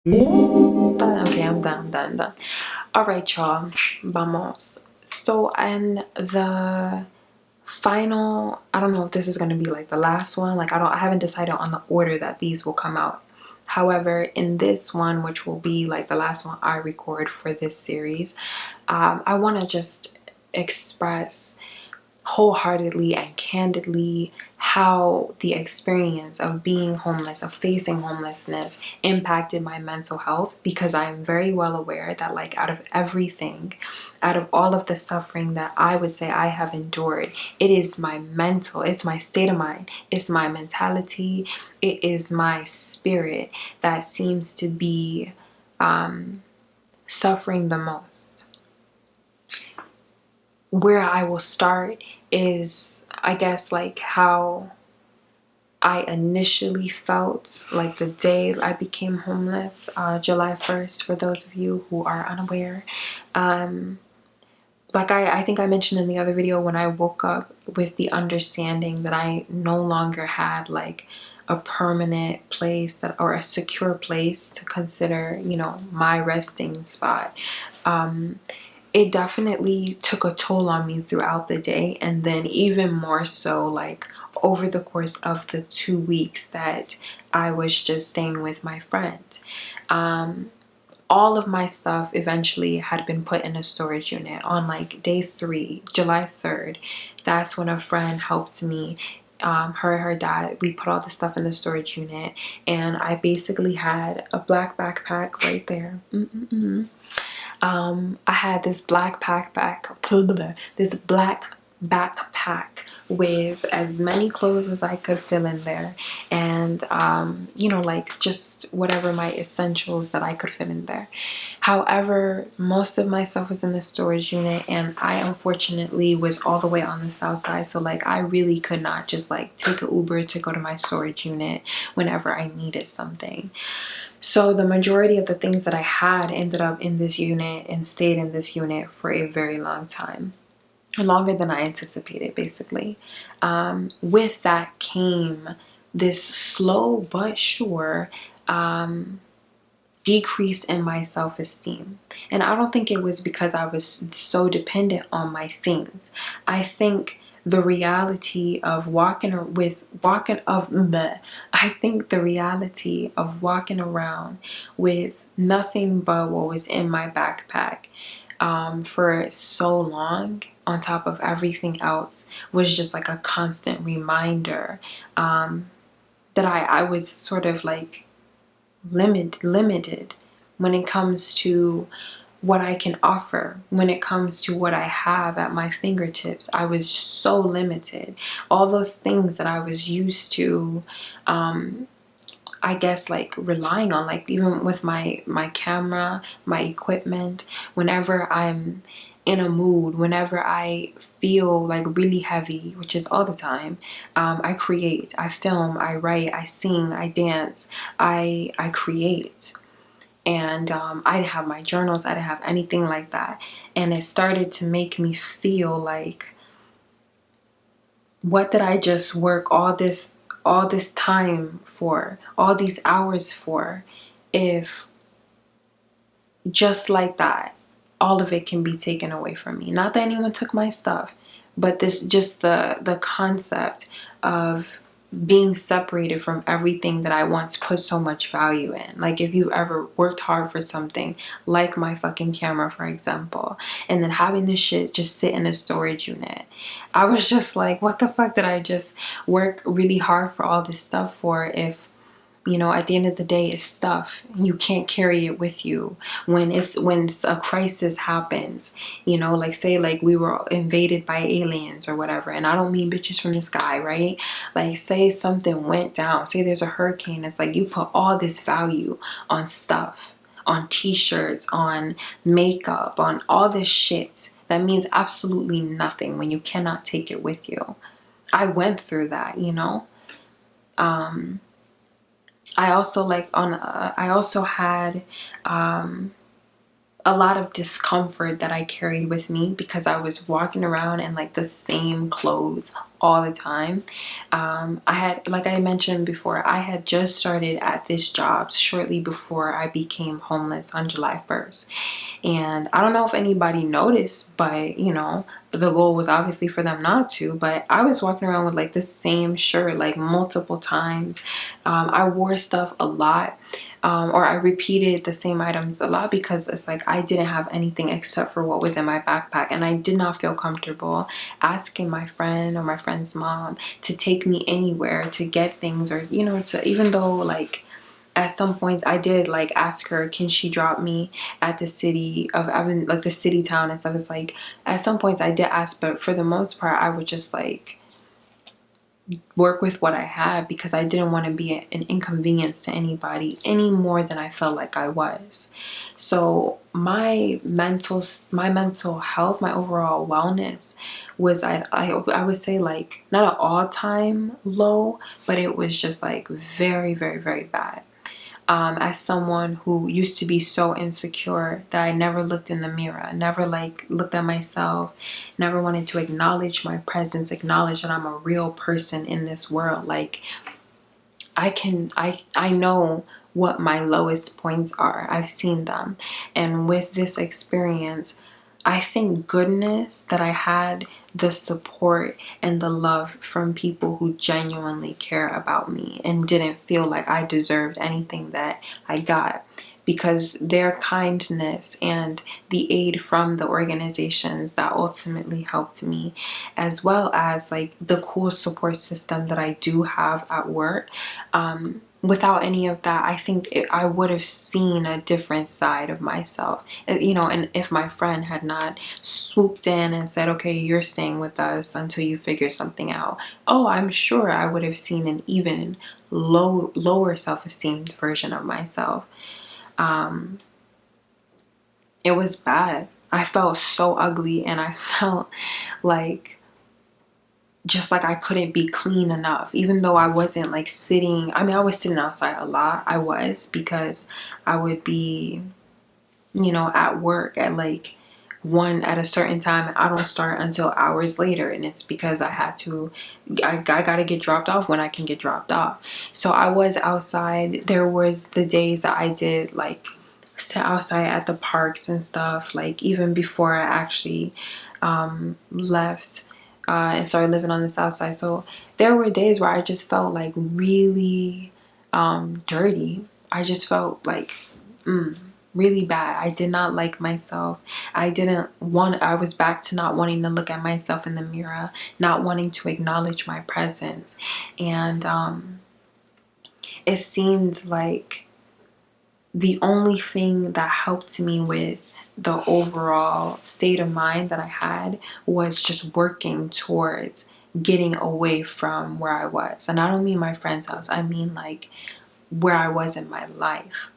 Okay, I'm done. All right, y'all, vamos. So, and the final, I don't know if this is going to be like the last one. Like, I haven't decided on the order that these will come out. However, in this one, which will be like the last one I record for this series, I want to just express wholeheartedly and candidly how the experience of being homeless, of facing homelessness, impacted my mental health, because I am very well aware that, like, out of everything, out of all of the suffering that I would say I have endured, it is my mental, it's my state of mind, it's my mentality, it is my spirit that seems to be suffering the most. Where I will start is, I guess, like how I initially felt like the day I became homeless, July 1st, for those of you who are unaware. Like I think I mentioned in the other video, when I woke up with the understanding that I no longer had like a permanent place that, or a secure place to consider, you know, my resting spot. It definitely took a toll on me throughout the day, and then even more so like over the course of the 2 weeks that I was just staying with my friend. All of my stuff eventually had been put in a storage unit on like day 3, July 3rd. That's when a friend helped me. Her dad, we put all the stuff in the storage unit, and I basically had a black backpack right there. I had this black backpack with as many clothes as I could fill in there, and you know, like just whatever my essentials that I could fit in there. However, most of my stuff was in the storage unit, and I unfortunately was all the way on the south side, so like I really could not just like take an Uber to go to my storage unit whenever I needed something. So the majority of the things that I had ended up in this unit and stayed in this unit for a very long time, longer than I anticipated, basically. With that came this slow but sure decrease in my self-esteem. And I don't think it was because I was so dependent on my things. I think the reality of I think the reality of walking around with nothing but what was in my backpack for so long, on top of everything else, was just like a constant reminder that I was sort of like limited when it comes to what I can offer, when it comes to what I have at my fingertips. I was so limited. All those things that I was used to, I guess, like relying on, like even with my camera, my equipment, whenever I'm in a mood, whenever I feel like really heavy, which is all the time, I create, I film, I write, I sing, I dance, I create. And I didn't have my journals, I didn't have anything like that. And it started to make me feel like, what did I just work all this time for, all these hours for, if just like that all of it can be taken away from me? Not that anyone took my stuff, but this, just the concept of being separated from everything that I once put so much value in. Like, if you ever worked hard for something, like my fucking camera, for example, and then having this shit just sit in a storage unit, I was just like, what the fuck did I just work really hard for all this stuff for, if, you know, at the end of the day, it's stuff. You can't carry it with you when a crisis happens. You know, like say like we were invaded by aliens or whatever, and I don't mean bitches from the sky, right? Like say something went down, say there's a hurricane. It's like you put all this value on stuff, on t-shirts, on makeup, on all this shit that means absolutely nothing when you cannot take it with you. I went through that, you know. I also like I also had a lot of discomfort that I carried with me because I was walking around in like the same clothes all the time. I had, like I mentioned before, I had just started at this job shortly before I became homeless on July 1st. And I don't know if anybody noticed, but you know, the goal was obviously for them not to, but I was walking around with like the same shirt like multiple times. I wore stuff a lot. Or I repeated the same items a lot because it's like I didn't have anything except for what was in my backpack, and I did not feel comfortable asking my friend or my friend's mom to take me anywhere to get things, or you know, to, even though like at some points I did like ask her, can she drop me at the city of Evan, like the city town and stuff. It's like at some points I did ask, but for the most part I would just like work with what I had because I didn't want to be an inconvenience to anybody any more than I felt like I was. So my mental health, my overall wellness was, I would say like not an all-time low, but it was just like very, very, very bad. As someone who used to be so insecure that I never looked in the mirror, never like looked at myself, never wanted to acknowledge my presence, acknowledge that I'm a real person in this world. Like I know what my lowest points are. I've seen them. And with this experience, I thank goodness that I had the support and the love from people who genuinely care about me and didn't feel like I deserved anything that I got, because their kindness and the aid from the organizations that ultimately helped me, as well as like the cool support system that I do have at work, without any of that, I think I would have seen a different side of myself, you know. And if my friend had not swooped in and said, okay, you're staying with us until you figure something out, oh, I'm sure I would have seen an even lower self-esteem version of myself. It was bad. I felt so ugly, and I felt like just like I couldn't be clean enough, even though I wasn't like sitting. I mean, I was sitting outside a lot. I was, because I would be, you know, at work at like one at a certain time, and I don't start until hours later, and it's because I gotta get dropped off when I can get dropped off. So I was outside. There was the days that I did like sit outside at the parks and stuff, like even before I actually left and started living on the south side. So there were days where I just felt like really dirty. I just felt like really bad. I did not like myself. I was back to not wanting to look at myself in the mirror, not wanting to acknowledge my presence. And it seemed like the only thing that helped me with the overall state of mind that I had was just working towards getting away from where I was. And I don't mean my friend's house, I mean like where I was in my life.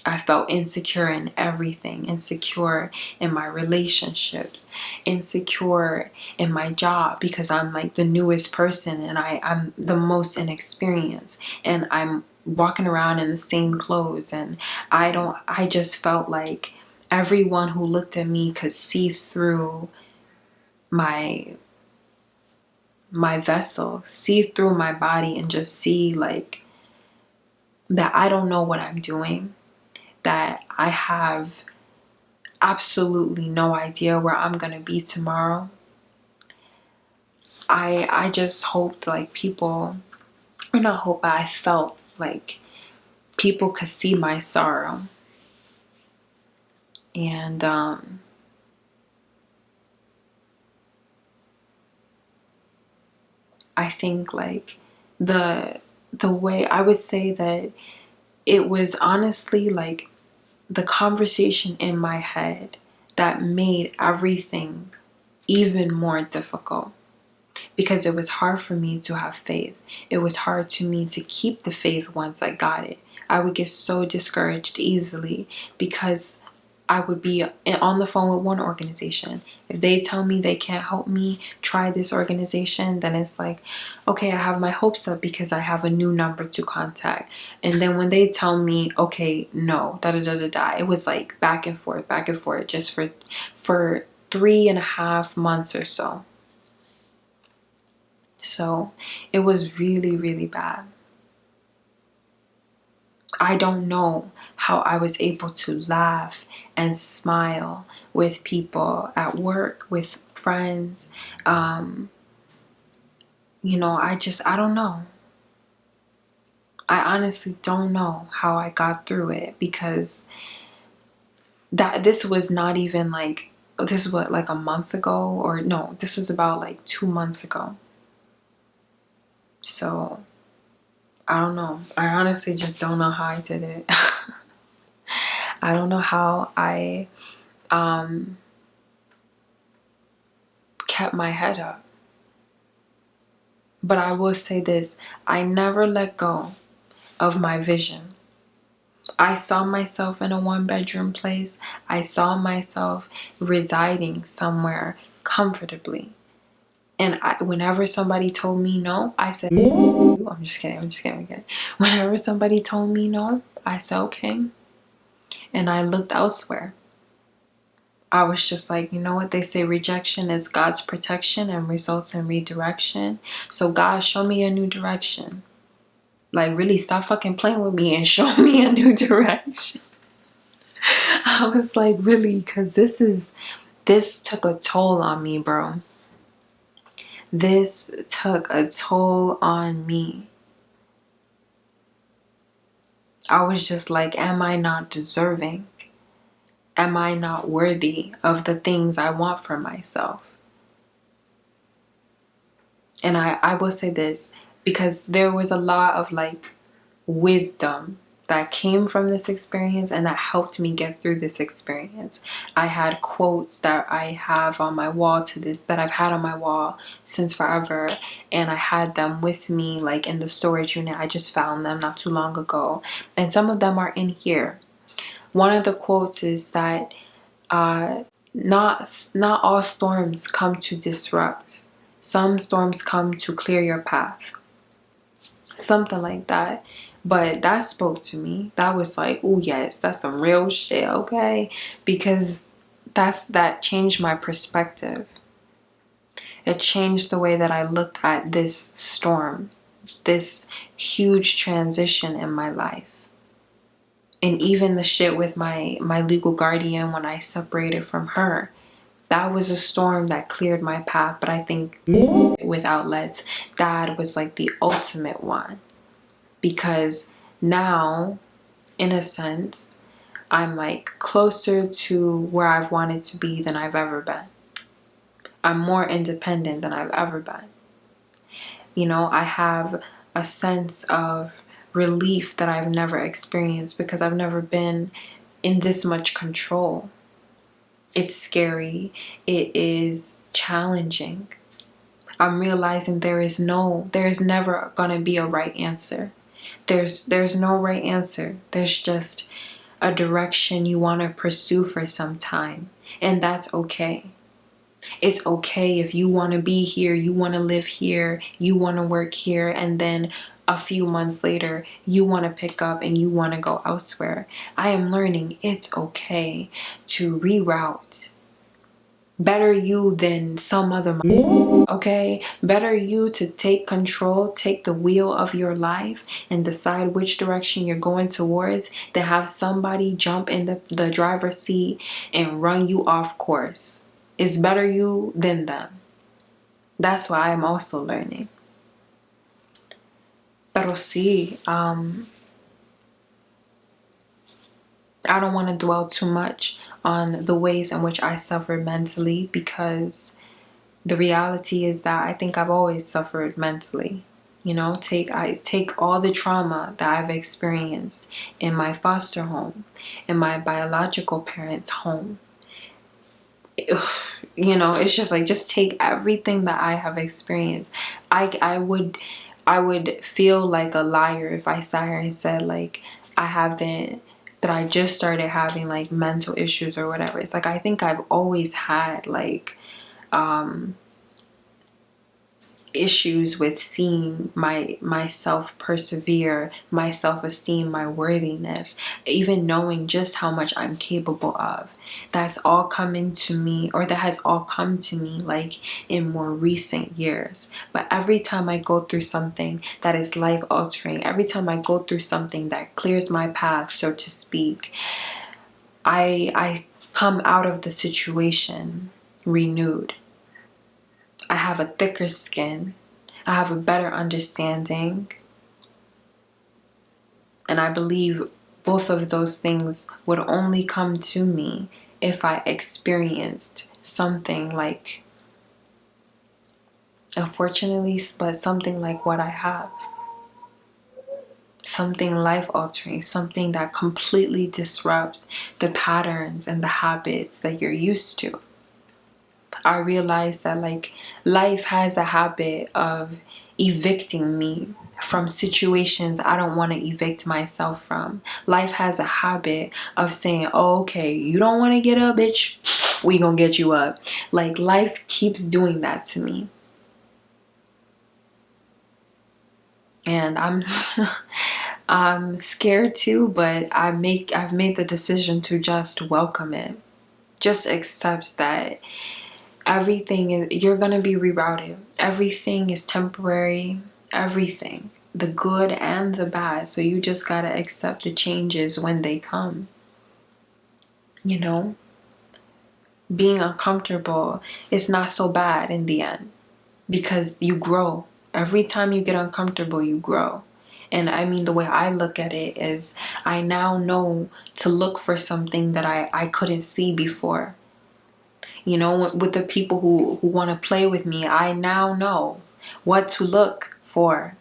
I felt insecure in everything, insecure in my relationships, insecure in my job because I'm like the newest person and I'm the most inexperienced, and I'm walking around in the same clothes, and I just felt like everyone who looked at me could see through my vessel, see through my body, and just see like that I don't know what I'm doing, that I have absolutely no idea where I'm gonna be tomorrow. I just hoped like people, or not hope, but I felt like people could see my sorrow. And I think like the way I would say that it was honestly like the conversation in my head that made everything even more difficult, because it was hard for me to have faith. It was hard to me to keep the faith once I got it. I would get so discouraged easily because I would be on the phone with one organization. If they tell me they can't help me, try this organization, then it's like, okay, I have my hopes up because I have a new number to contact. And then when they tell me, okay, no, da da da da da, it was like back and forth, just for 3.5 months or so. So it was really, really bad. I don't know how I was able to laugh and smile with people at work, with friends. I don't know. I honestly don't know how I got through it, because this was not even like, this was what, like a month ago, or no, this was about like 2 months ago. So I don't know. I honestly just don't know how I did it. I don't know how I kept my head up. But I will say this, I never let go of my vision. I saw myself in a 1-bedroom place. I saw myself residing somewhere comfortably. And whenever somebody told me no, I said, I'm just kidding. Whenever somebody told me no, I said, okay. And I looked elsewhere. I was just like, you know what? They say rejection is God's protection and results in redirection. So God, show me a new direction. Like, really, stop fucking playing with me and show me a new direction. I was like, really? Because this took a toll on me, bro. This took a toll on me. I was just like, am I not deserving? Am I not worthy of the things I want for myself? And I will say this, because there was a lot of like wisdom that came from this experience and that helped me get through this experience. I had quotes that I have on my wall that I've had on my wall since forever, and I had them with me like in the storage unit. I just found them not too long ago, and some of them are in here. One of the quotes is that not all storms come to disrupt. Some storms come to clear your path. Something like that. But that spoke to me. That was like, oh yes, that's some real shit, okay? Because that changed my perspective. It changed the way that I looked at this storm, this huge transition in my life. And even the shit with my legal guardian when I separated from her. That was a storm that cleared my path. But I think with outlets, that was like the ultimate one. Because now, in a sense, I'm like closer to where I've wanted to be than I've ever been. I'm more independent than I've ever been. You know, I have a sense of relief that I've never experienced because I've never been in this much control. It's scary. It is challenging. I'm realizing there is never gonna be a right answer. There's no right answer. There's just a direction you want to pursue for some time, and that's okay. It's okay if you want to be here, you want to live here, you want to work here, and then a few months later you want to pick up and you want to go elsewhere. I am learning it's okay to reroute. Better you than some other, okay? Better you to take control, take the wheel of your life and decide which direction you're going towards, than have somebody jump in the driver's seat and run you off course. It's better you than them. That's what I'm also learning. Pero sí, I don't want to dwell too much on the ways in which I suffered mentally, because the reality is that I think I've always suffered mentally. You know, I take all the trauma that I've experienced in my foster home, in my biological parents' home. You know, it's just like, just take everything that I have experienced. I would feel like a liar if I sat here and said like I haven't that I just started having like mental issues or whatever. It's like I think I've always had like issues with seeing myself persevere, my self-esteem, my worthiness, even knowing just how much I'm capable of. That's all coming to me, or that has all come to me like in more recent years. But every time I go through something that is life altering, every time I go through something that clears my path, so to speak, I come out of the situation renewed. I have a thicker skin. I have a better understanding. And I believe both of those things would only come to me if I experienced something like, unfortunately, but something like what I have. Something life altering, something that completely disrupts the patterns and the habits that you're used to. I realized that like life has a habit of evicting me from situations I don't want to evict myself from. Life has a habit of saying, oh, okay, you don't want to get up, bitch, we gonna get you up. Like life keeps doing that to me. And I'm scared too, but I've made the decision to just welcome it. Just accept that you're going to be rerouted. Everything is temporary. Everything, the good and the bad. So you just got to accept the changes when they come. You know, being uncomfortable is not so bad in the end, because you grow. Every time you get uncomfortable, you grow. And I mean, the way I look at it is I now know to look for something that I couldn't see before. You know, with the people who want to play with me, I now know what to look for,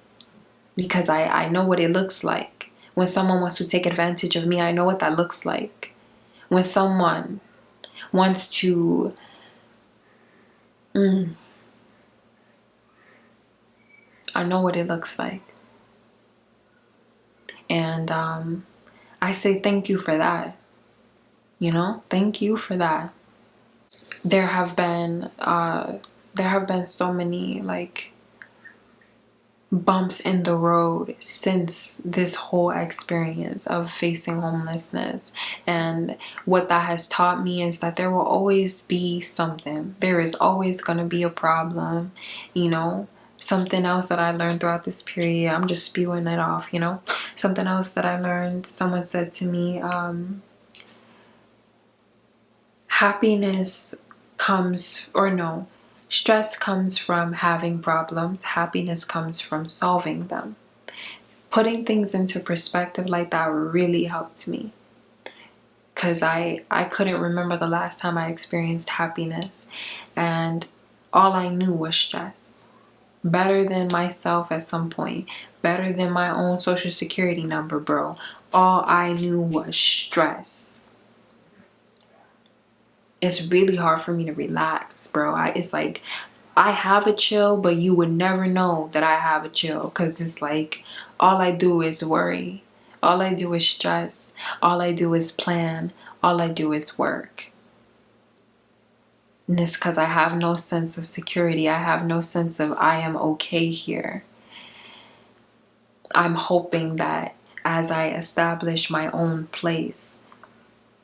because I know what it looks like. When someone wants to take advantage of me, I know what that looks like. When someone wants to I know what it looks like. And I say thank you for that. You know, thank you for that. There have been so many like bumps in the road since this whole experience of facing homelessness. And what that has taught me is that there will always be something. There is always going to be a problem, you know. Something else that I learned throughout this period, I'm just spewing it off, you know. Something else that I learned, someone said to me, happiness comes, or no, stress comes from having problems. Happiness comes from solving them. Putting things into perspective like that really helped me, because I couldn't remember the last time I experienced happiness, and all I knew was stress. Better than myself at some point, better than my own social security number, bro. All I knew was stress. It's really hard for me to relax, bro. It's like I have a chill, but you would never know that I have a chill, because it's like all I do is worry. All I do is stress. All I do is plan. All I do is work. And it's because I have no sense of security. I have no sense of I am okay here. I'm hoping that as I establish my own place,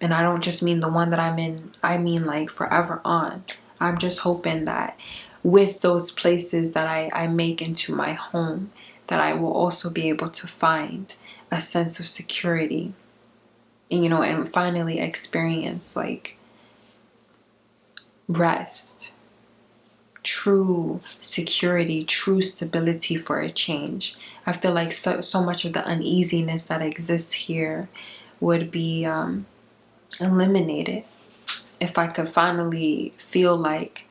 and I don't just mean the one that I'm in, I mean like forever on. I'm just hoping that with those places that I make into my home, that I will also be able to find a sense of security, and, you know, and finally experience like rest, true security, true stability for a change. I feel like so much of the uneasiness that exists here would be eliminated if I could finally feel like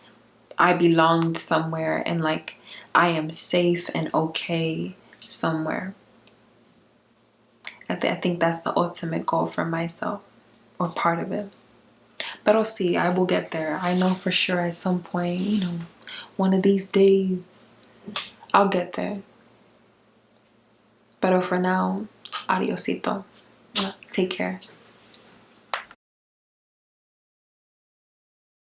I belonged somewhere, and like I am safe and okay somewhere. I think that's the ultimate goal for myself, or part of it. But I'll see, I will get there. I know for sure at some point, you know, one of these days, I'll get there. But for now, adiosito. Take care.